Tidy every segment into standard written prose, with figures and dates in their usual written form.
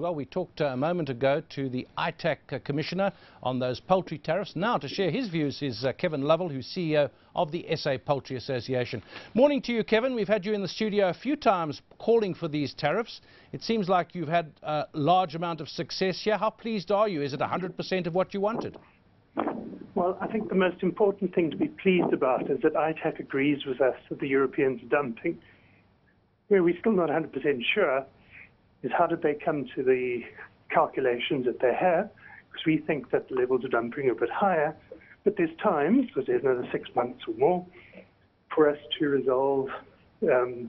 Well, we talked a moment ago to the ITAC Commissioner on those poultry tariffs. Now to share his views is Kevin Lovell, who's CEO of the SA Poultry Association. Morning to you, Kevin. We've had you in the studio a few times calling for these tariffs. It seems like you've had a large amount of success here. How pleased are you? Is it 100% of what you wanted? Well, I think the most important thing to be pleased about is that ITAC agrees with us that the Europeans are dumping. Where we're still not 100% sure is how did they come to the calculations that they have, because we think that the levels of dumping are a bit higher, but there's time, because there's another 6 months or more, for us to resolve the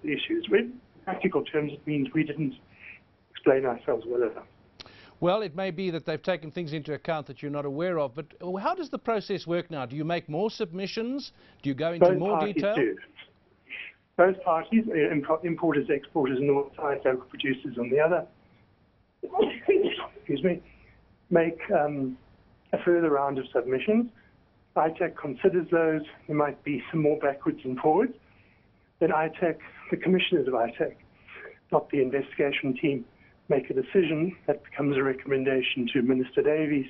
issues. In practical terms, it means we didn't explain ourselves well enough. Well, it may be that they've taken things into account that you're not aware of, but how does the process work now? Do you make more submissions? Do you go into more detail? Both parties do. Both parties, importers, exporters on the one side, local producers on the other, excuse me, make a further round of submissions. ITAC considers those. There might be some more backwards and forwards. Then ITAC, the commissioners of ITAC, not the investigation team, make a decision that becomes a recommendation to Minister Davies,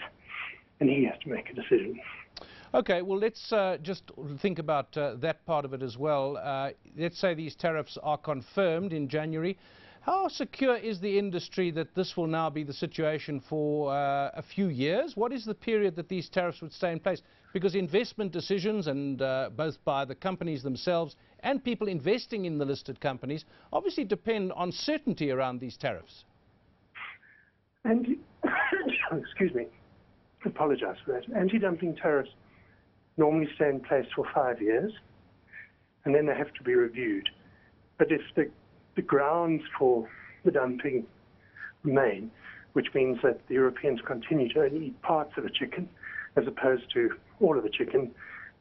and he has to make a decision. Okay, well, let's just think about that part of it as well. Let's say these tariffs are confirmed in January. How secure is the industry that this will now be the situation for a few years? What is the period that these tariffs would stay in place? Because investment decisions, and both by the companies themselves and people investing in the listed companies, obviously depend on certainty around these tariffs. And, excuse me, I apologize for that. Anti-dumping tariffs normally stay in place for 5 years, and then they have to be reviewed. But if the grounds for the dumping remain, which means that the Europeans continue to only eat parts of a chicken as opposed to all of the chicken,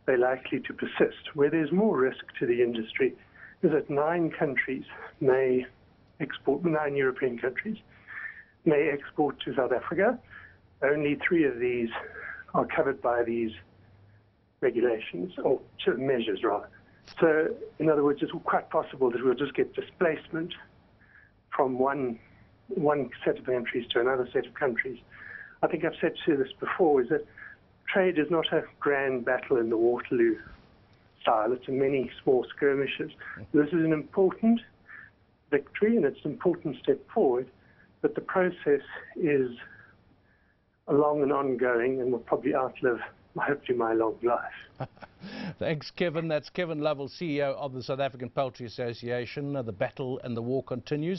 they're likely to persist. Where there's more risk to the industry is that 9 countries may export, 9 European countries may export to South Africa. Only 3 of these are covered by these regulations, or measures rather. So, in other words, it's quite possible that we'll just get displacement from one set of countries to another set of countries. I think I've said to this before, is that trade is not a grand battle in the Waterloo style. It's in many small skirmishes. This is an important victory and it's an important step forward, but the process is long and ongoing and will probably outlive, hopefully, my long life. Thanks, Kevin. That's Kevin Lovell, CEO of the South African Poultry Association. The battle and the war continues.